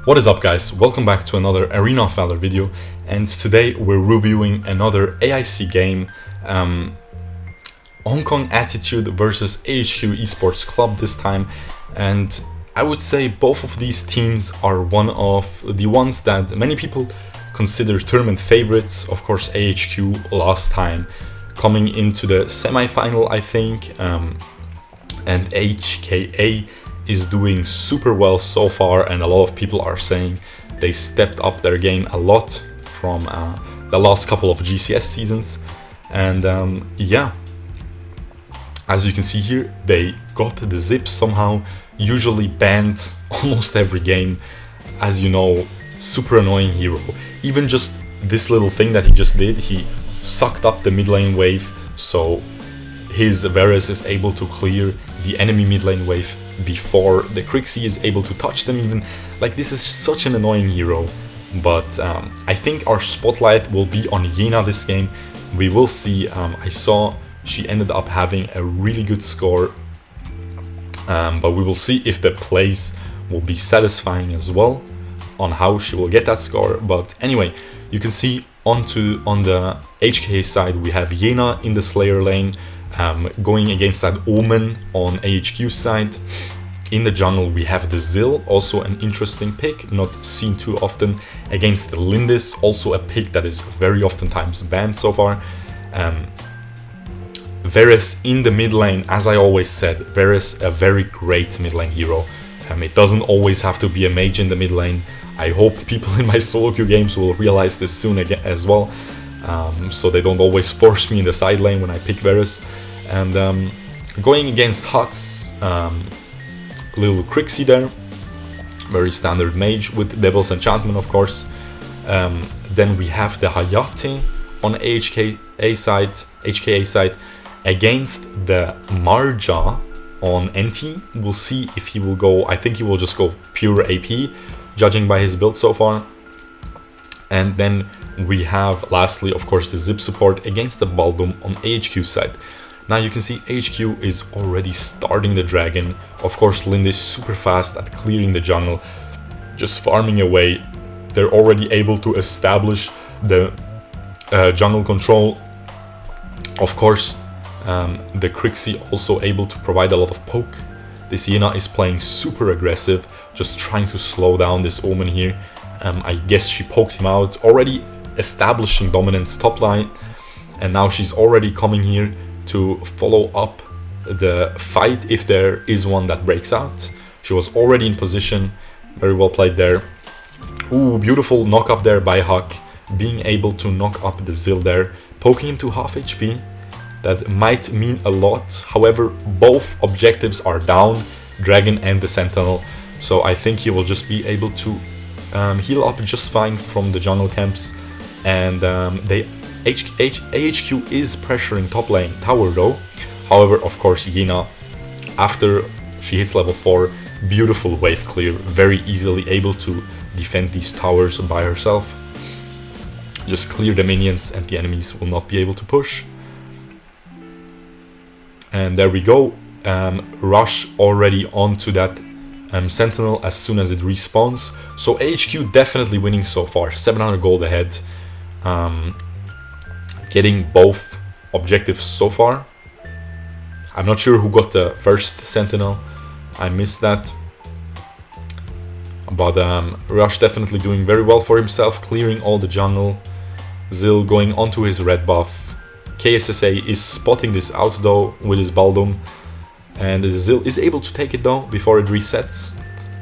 What is up, guys? Welcome back to another Arena of Valor video, and today we're reviewing another AIC game, Hong Kong Attitude versus AHQ Esports Club this time. And I would say both of these teams are one of the ones that many people consider tournament favorites. Of course, AHQ last time coming into the semi-final, I think, and HKA is doing super well so far, and a lot of people are saying they stepped up their game a lot from the last couple of GCS seasons. And yeah, as you can see here, they got the zip somehow, usually banned almost every game. As you know, super annoying hero. Even just this little thing that he just did, he sucked up the mid lane wave, so his Varus is able to clear the enemy mid lane wave before the Crixie is able to touch them even. Like, this is such an annoying hero. But I think our spotlight will be on YENA this game. We will see. I saw she ended up having a really good score, but we will see if the plays will be satisfying as well on how she will get that score. But anyway, you can see on the HKA side we have YENA in the Slayer lane, going against that Omen on AHQ side. In the jungle we have the Zill, also an interesting pick, not seen too often, against the Lindis, also a pick that is very oftentimes banned so far. Varus in the mid lane, as I always said, Varus a very great mid lane hero. It doesn't always have to be a mage in the mid lane. I hope people in my solo queue games will realize this soon again as well, so they don't always force me in the side lane when I pick Varus. And going against Hux, little Crixie there, very standard mage with Devil's Enchantment, of course. Then we have the Hayate on HKA side against the Marja on NT. We'll see if he will go, I think he will just go pure AP, judging by his build so far. And then we have lastly, of course, the Zip support against the Baldum on AHQ side. Now you can see AHQ is already starting the dragon. Of course, Lindis super fast at clearing the jungle, just farming away. They're already able to establish the jungle control. Of course, the Crixie also able to provide a lot of poke. This YENA is playing super aggressive, just trying to slow down this Omen here. I guess she poked him out, already establishing dominance top line, and now she's already coming here to follow up the fight if there is one that breaks out. She was already in position, very well played there. Ooh, beautiful knock up there by Huck, being able to knock up the Zill there, poking him to half HP. That might mean a lot. However, both objectives are down, Dragon and the Sentinel, so I think he will just be able to heal up just fine from the jungle camps. And AHQ is pressuring top lane tower though. However, of course, YENA, after she hits level 4, beautiful wave clear, very easily able to defend these towers by herself. Just clear the minions and the enemies will not be able to push. And there we go. Rush already onto that Sentinel as soon as it respawns. So AHQ definitely winning so far, 700 gold ahead. Getting both objectives so far. I'm not sure who got the first Sentinel, I missed that. But Rush definitely doing very well for himself, clearing all the jungle. Zill going onto his red buff. KSSA is spotting this out though with his Baldum, and Zill is able to take it though before it resets.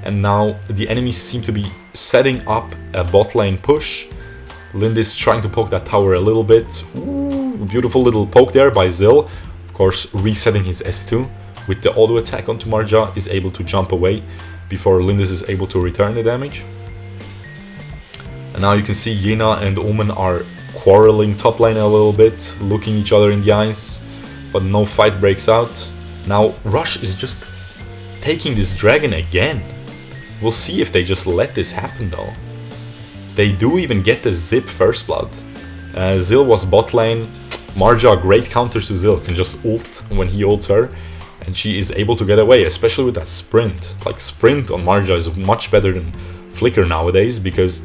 And now the enemies seem to be setting up a bot lane push. Lindis trying to poke that tower a little bit. Ooh, beautiful little poke there by Zill. Of course, resetting his S2 with the auto attack onto Marja, is able to jump away before Lindis is able to return the damage. And now you can see YENA and Omen are quarreling top lane a little bit, looking each other in the eyes, but no fight breaks out. Now Rush is just taking this dragon again. We'll see if they just let this happen though. They do even get the Zip first blood. Zill was bot lane. Marja, great counter to Zill, can just ult when he ults her, and she is able to get away, especially with that sprint. Like, sprint on Marja is much better than Flicker nowadays, because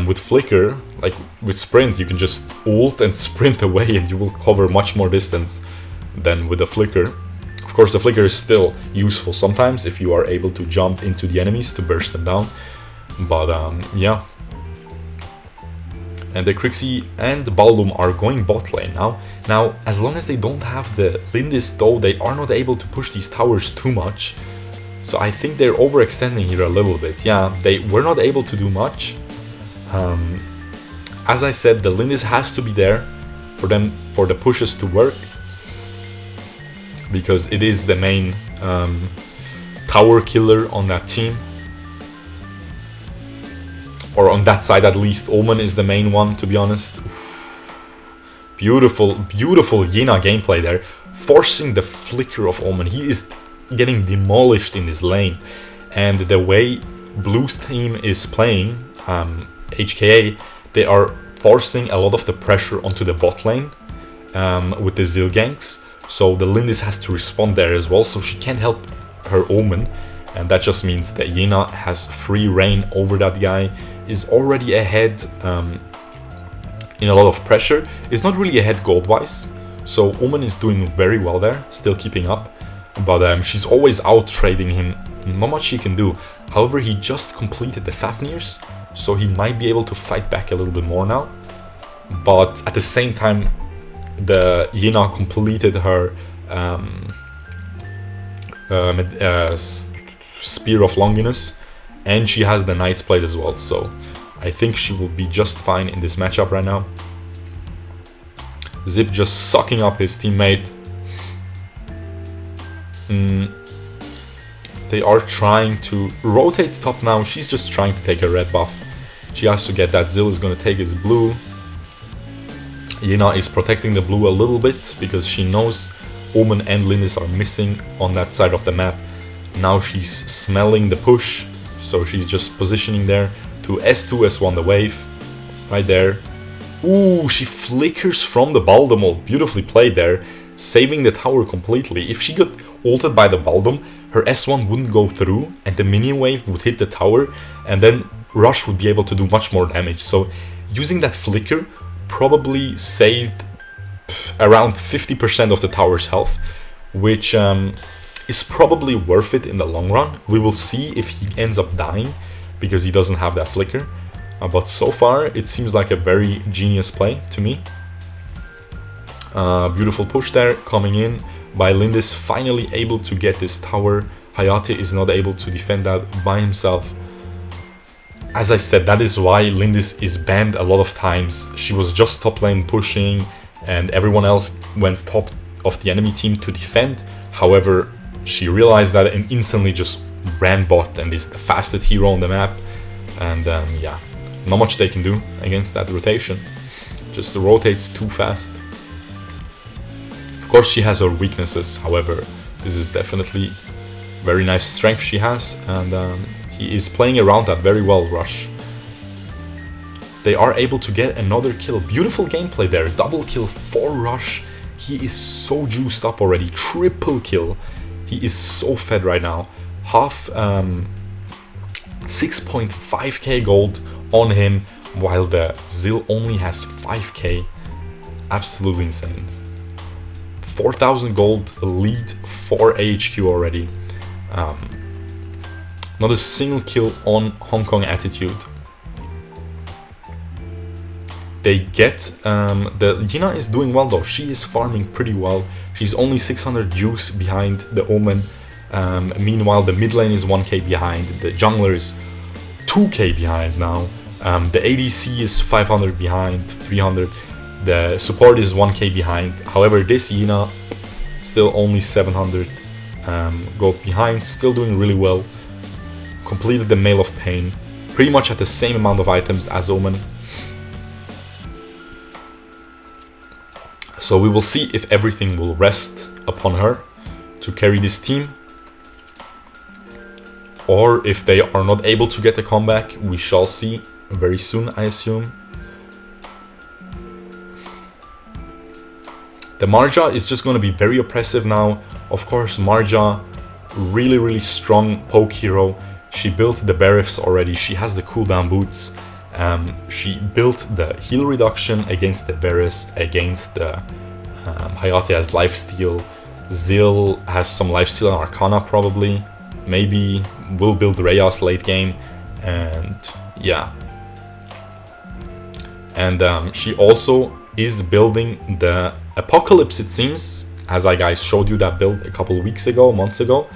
with Flicker, like with Sprint, you can just ult and sprint away and you will cover much more distance than with the Flicker. Of course, the Flicker is still useful sometimes if you are able to jump into the enemies to burst them down. But yeah. And the Crixie and the Baldum are going bot lane now. Now, as long as they don't have the Lindis though, they are not able to push these towers too much. So I think they're overextending here a little bit. Yeah, they were not able to do much. As I said, the Lindis has to be there for the pushes to work, because it is the main tower killer on that team. Or on that side at least. Omen is the main one, to be honest. Beautiful, beautiful YENA gameplay there. Forcing the flicker of Omen. He is getting demolished in this lane. And the way Blue's team is playing, HKA, they are forcing a lot of the pressure onto the bot lane with the Zil ganks. So the Lindis has to respond there as well, so she can't help her Omen. And that just means that YENA has free reign over that guy, is already ahead in a lot of pressure. Is not really ahead gold-wise, so Omen is doing very well there, still keeping up. But she's always out-trading him, not much she can do. However, he just completed the Fafnirs, so he might be able to fight back a little bit more now. But at the same time, the YENA completed her Spear of Longinus, and she has the Knight's Blade as well, so I think she will be just fine in this matchup right now. Zip just sucking up his teammate. They are trying to rotate top now. She's just trying to take a red buff. She has to get that. Zil is going to take his blue. YENA is protecting the blue a little bit because she knows Omen and Lindis are missing on that side of the map. Now she's smelling the push, so she's just positioning there to S2, S1 the wave, right there. Ooh, she flickers from the Baldum. Beautifully played there, saving the tower completely. If she got ulted by the Baldum, her S1 wouldn't go through and the minion wave would hit the tower, and then Rush would be able to do much more damage. So using that flicker probably saved around 50% of the tower's health, which is probably worth it in the long run. We will see if he ends up dying because he doesn't have that flicker. But so far, it seems like a very genius play to me. Beautiful push there, coming in by Lindis, finally able to get this tower. Hayate is not able to defend that by himself. As I said, that is why Lindis is banned a lot of times. She was just top lane pushing and everyone else went top of the enemy team to defend. However, she realized that and instantly just ran bot and is the fastest hero on the map. And yeah, not much they can do against that rotation. Just rotates too fast. Of course, she has her weaknesses. However, this is definitely very nice strength she has, and he is playing around that very well, Rush. They are able to get another kill. Beautiful gameplay there. Double kill for Rush. He is so juiced up already. Triple kill. He is so fed right now. Half 6.5k gold on him, while the Zil only has 5k. Absolutely insane. 4,000 gold lead for AHQ already. Not a single kill on Hong Kong Attitude. They get the YENA is doing well though. She is farming pretty well. She's only 600 juice behind the Omen. Meanwhile, the mid lane is 1k behind. The jungler is 2k behind now. The ADC is 500 behind, 300. The support is 1k behind. However, this YENA still only 700 gold behind. Still doing really well. Completed the Mail of Pain. Pretty much at the same amount of items as Omen. So we will see if everything will rest upon her to carry this team. Or if they are not able to get the comeback. We shall see very soon, I assume. The Marja is just going to be very oppressive now. Of course, Marja, really strong poke hero. She built the Berifs already. She has the cooldown boots. She built the heal reduction against the Varus, against the Hayate has lifesteal. Zil has some lifesteal and Arcana probably. Maybe will build Reyas late game. And yeah. And she also is building the Apocalypse, it seems, as I guys showed you that build a couple of weeks ago, months ago.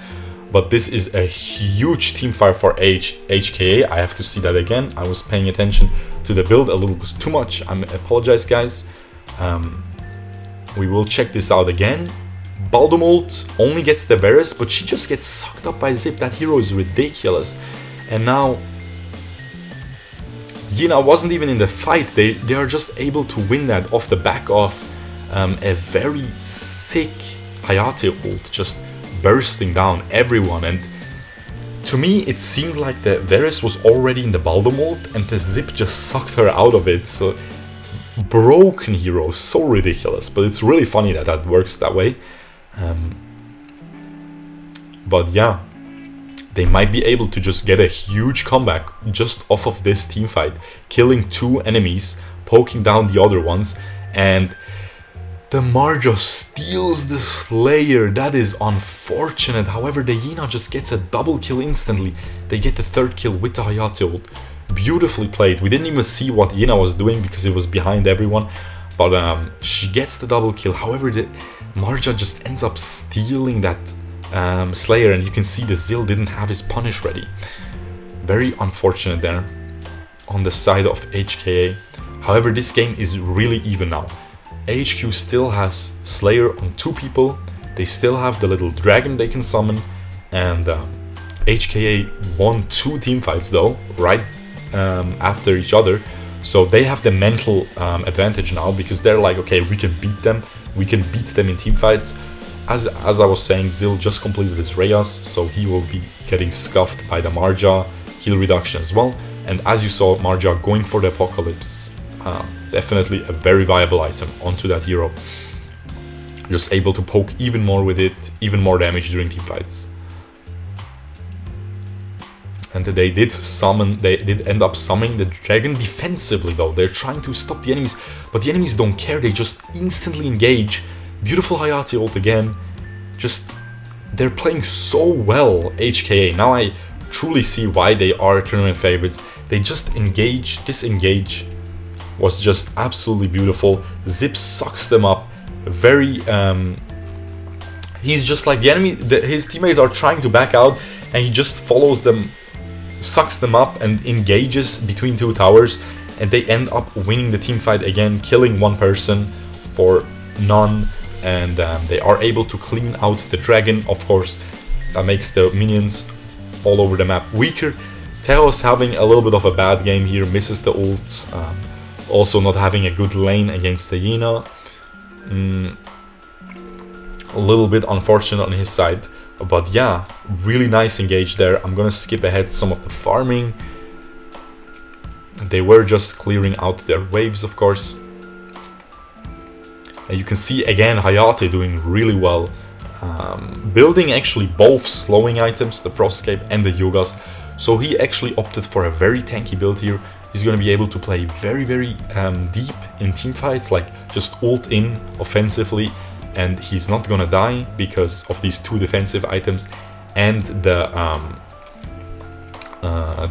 But this is a huge teamfight for HKA. I have to see that again. I was paying attention to the build a little bit too much. I apologize, guys. We will check this out again. Baldomult only gets the Varus, but she just gets sucked up by Zip. That hero is ridiculous. And now YENA wasn't even in the fight. They are just able to win that off the back of a very sick Hayate ult, just bursting down everyone. And to me it seemed like the Varus was already in the Baldomult and the Zip just sucked her out of it. So broken hero, so ridiculous, but it's really funny that that works that way. But yeah, they might be able to just get a huge comeback just off of this team fight, killing 2 enemies, poking down the other ones, and the Marja steals the Slayer. That is unfortunate. However, the YENA just gets a double kill instantly. They get the 3rd kill with the Hayate ult. Beautifully played. We didn't even see what YENA was doing because it was behind everyone. But she gets the double kill. However, the Marja just ends up stealing that Slayer. And you can see the Zil didn't have his punish ready. Very unfortunate there on the side of HKA. However, this game is really even now. AHQ still has Slayer on 2 people, they still have the little dragon they can summon, and HKA won 2 teamfights though, right after each other, so they have the mental advantage now, because they're like, okay, we can beat them in teamfights. As I was saying, Zil just completed his Reyas, so he will be getting scuffed by the Marja, heal reduction as well, and as you saw, Marja going for the Apocalypse. Definitely a very viable item onto that hero. Just able to poke even more with it, even more damage during teamfights. And they did end up summoning the dragon defensively though. They're trying to stop the enemies, but the enemies don't care, they just instantly engage. Beautiful Hayate ult again. Just, they're playing so well, HKA. Now I truly see why they are tournament favorites. They just disengage. Was just absolutely beautiful. Zip sucks them up. Very he's just like the enemy, his teammates are trying to back out and he just follows them, sucks them up and engages between 2 towers, and they end up winning the team fight again, killing 1 person for none, and they are able to clean out the dragon. Of course, that makes the minions all over the map weaker. Teos having a little bit of a bad game here, misses the ult. Also not having a good lane against the YENA. A little bit unfortunate on his side. But yeah, really nice engage there. I'm gonna skip ahead some of the farming. They were just clearing out their waves, of course. And you can see again Hayate doing really well. Building actually both slowing items, the Frostcape and the Yogas. So he actually opted for a very tanky build here. He's going to be able to play very, very deep in teamfights, like just ult in offensively, and he's not going to die because of these 2 defensive items. And the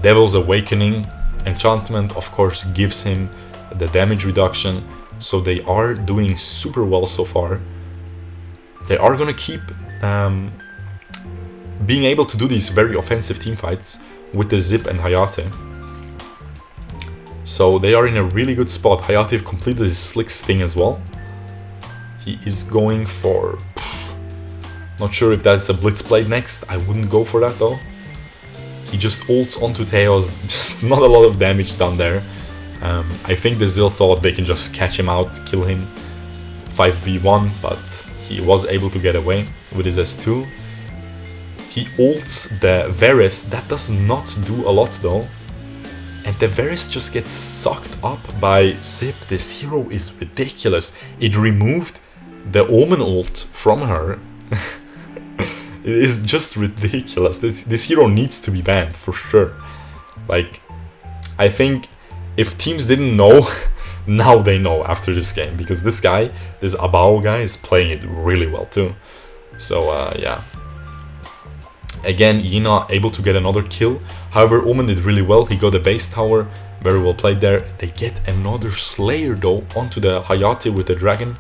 Devil's Awakening enchantment, of course, gives him the damage reduction. So they are doing super well so far. They are going to keep being able to do these very offensive teamfights with the Zip and Hayate. So they are in a really good spot. Hayate completed his Slick Sting as well. He is going for... Not sure if that's a Blitzblade next. I wouldn't go for that though. He just ults onto Teos. Just not a lot of damage done there. I think the Zil thought they can just catch him out, kill him 5v1, but he was able to get away with his S2. He ults the Varus. That does not do a lot though. And the Varus just gets sucked up by Zip. This hero is ridiculous. It removed the Omen ult from her. It is just ridiculous. This hero needs to be banned for sure. Like, I think if teams didn't know, now they know after this game, because this guy, this Abao guy, is playing it really well too. So yeah. Again, YENA able to get another kill. However, Omen did really well. He got the base tower, very well played there. They get another Slayer though onto the Hayate with the dragon.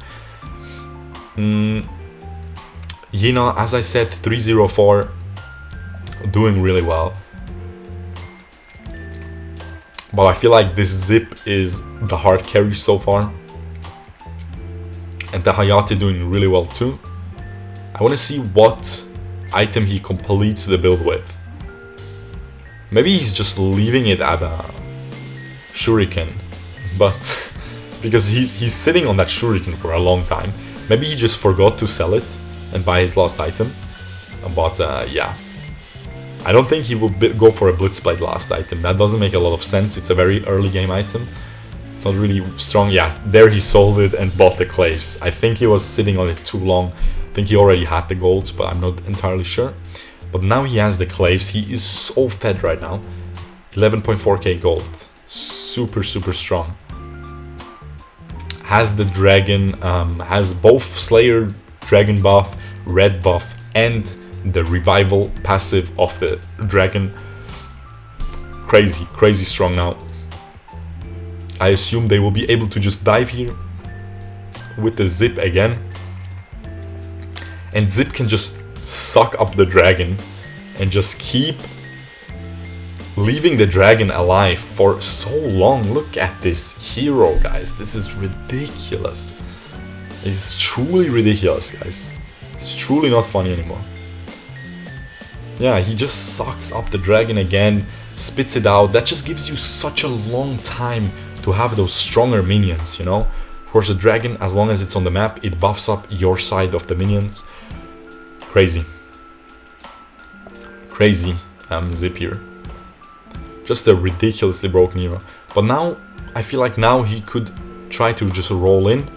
YENA, as I said, 304, doing really well. But I feel like this Zip is the hard carry so far. And the Hayate doing really well too. I want to see what item he completes the build with. Maybe he's just leaving it at a shuriken. But because he's sitting on that shuriken for a long time. Maybe he just forgot to sell it and buy his last item. But yeah. I don't think he will go for a Blitzblade last item. That doesn't make a lot of sense. It's a very early game item. It's not really strong. Yeah, there he sold it and bought the claves. I think he was sitting on it too long. I think he already had the golds, but I'm not entirely sure. But now he has the claves. He is so fed right now. 11.4k gold. Super, super strong. Has the dragon, has both Slayer dragon buff, red buff, and the revival passive of the dragon. Crazy, crazy strong now. I assume they will be able to just dive here with the Zip again. And Zip can just suck up the dragon and just keep leaving the dragon alive for so long. Look at this hero, guys. This is ridiculous. It's truly ridiculous, guys. It's truly not funny anymore. Yeah, he just sucks up the dragon again, spits it out. That just gives you such a long time to have those stronger minions, you know? Of course, the dragon, as long as it's on the map, it buffs up your side of the minions. Crazy. Crazy Zip here. Just a ridiculously broken hero. But now, I feel like now he could try to just roll in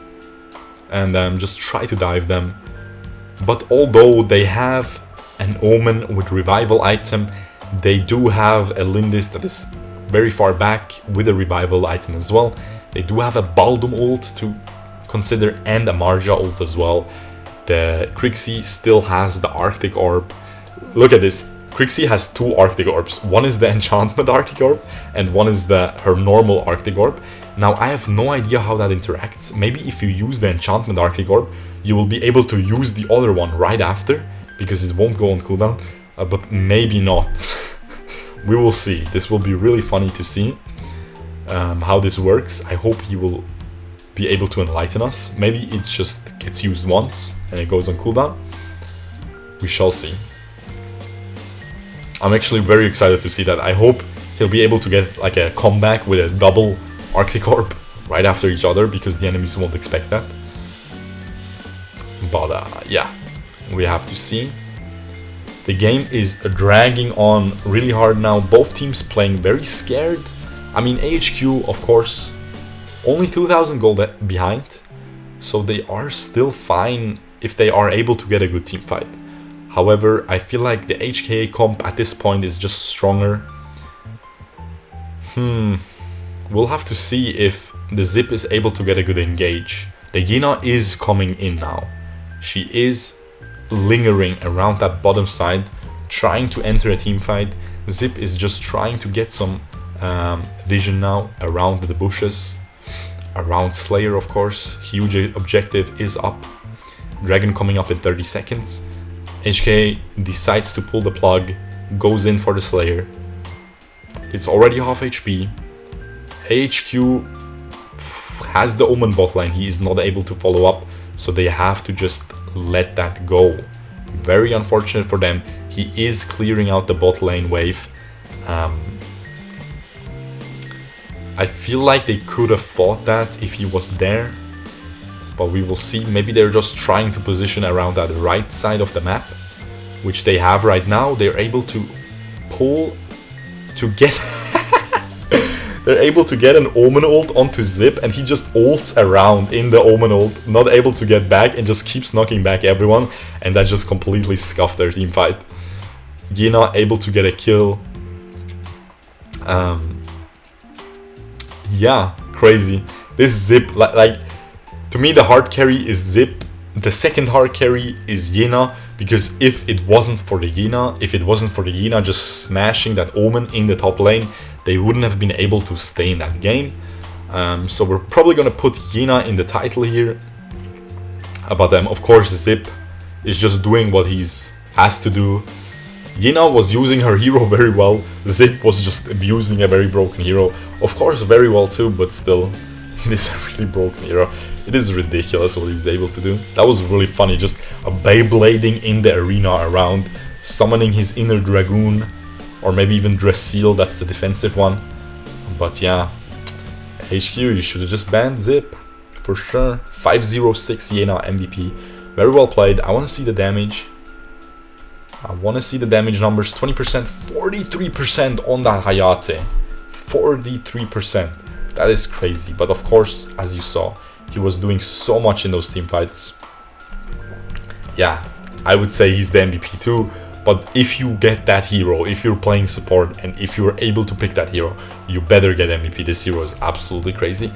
and just try to dive them. But although they have an Omen with revival item, they do have a Lindis that is very far back with a revival item as well. They do have a Baldum ult to consider and a Marja ult as well. The Crixie still has the Arctic Orb. Look at this. Crixie has two Arctic Orbs. One is the Enchantment Arctic Orb and one is her normal Arctic Orb. Now I have no idea how that interacts. Maybe if you use the Enchantment Arctic Orb, you will be able to use the other one right after, because it won't go on cooldown, but maybe not. We will see. This will be really funny to see how this works. I hope he will be able to enlighten us. Maybe it just gets used once and it goes on cooldown. We shall see. I'm actually very excited to see that. I hope he'll be able to get like a comeback with a double Arctic Orb right after each other, because the enemies won't expect that. But yeah, we have to see. The game is dragging on really hard now. Both teams playing very scared. I mean, AHQ, of course, only 2,000 gold behind. So they are still fine if they are able to get a good team fight. However, I feel like the HKA comp at this point is just stronger. We'll have to see if the Zip is able to get a good engage. The YENA is coming in now. She is lingering around that bottom side, trying to enter a team fight. Zip is just trying to get some vision now around the bushes, around Slayer, of course. Huge objective is up. Dragon coming up in 30 seconds. HK decides to pull the plug, goes in for the Slayer. It's already half HP. AHQ has the Omen bot line. He is not able to follow up, so they have to just let that go. Very unfortunate for them. He is clearing out the bot lane wave. I feel like they could have fought that if he was there, but we will see. Maybe they're just trying to position around that right side of the map, which they have right now. They're able to pull to get they're able to get an Omen ult onto Zip, and he just ults around in the Omen ult, not able to get back, and just keeps knocking back everyone, and that just completely scuffed their team fight. YENA able to get a kill. Yeah, crazy. This Zip, like to me, the hard carry is Zip. The second hard carry is YENA, because if it wasn't for the YENA just smashing that Omen in the top lane, they wouldn't have been able to stay in that game. So we're probably gonna put YENA in the title here. But of course, Zip is just doing what he has to do. YENA was using her hero very well. Zip was just abusing a very broken hero. Of course, very well too, but still, it is a really broken hero. It is ridiculous what he's able to do. That was really funny, just a Beyblading in the arena around, summoning his inner Dragoon, or maybe even Drasil, that's the defensive one. But yeah, HQ, you should have just banned Zip, for sure. 506 YENA MVP, very well played. I want to see the damage. I want to see the damage numbers. 20%, 43% on that Hayate. 43%. That is crazy. But of course, as you saw, he was doing so much in those team fights. Yeah, I would say he's the MVP too. But if you get that hero, if you're playing support, and if you're able to pick that hero, you better get MVP. This hero is absolutely crazy.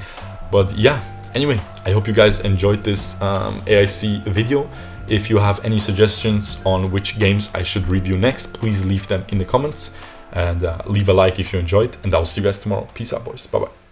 But yeah, anyway, I hope you guys enjoyed this AIC video. If you have any suggestions on which games I should review next, please leave them in the comments. And leave a like if you enjoyed. And I'll see you guys tomorrow. Peace out, boys. Bye-bye.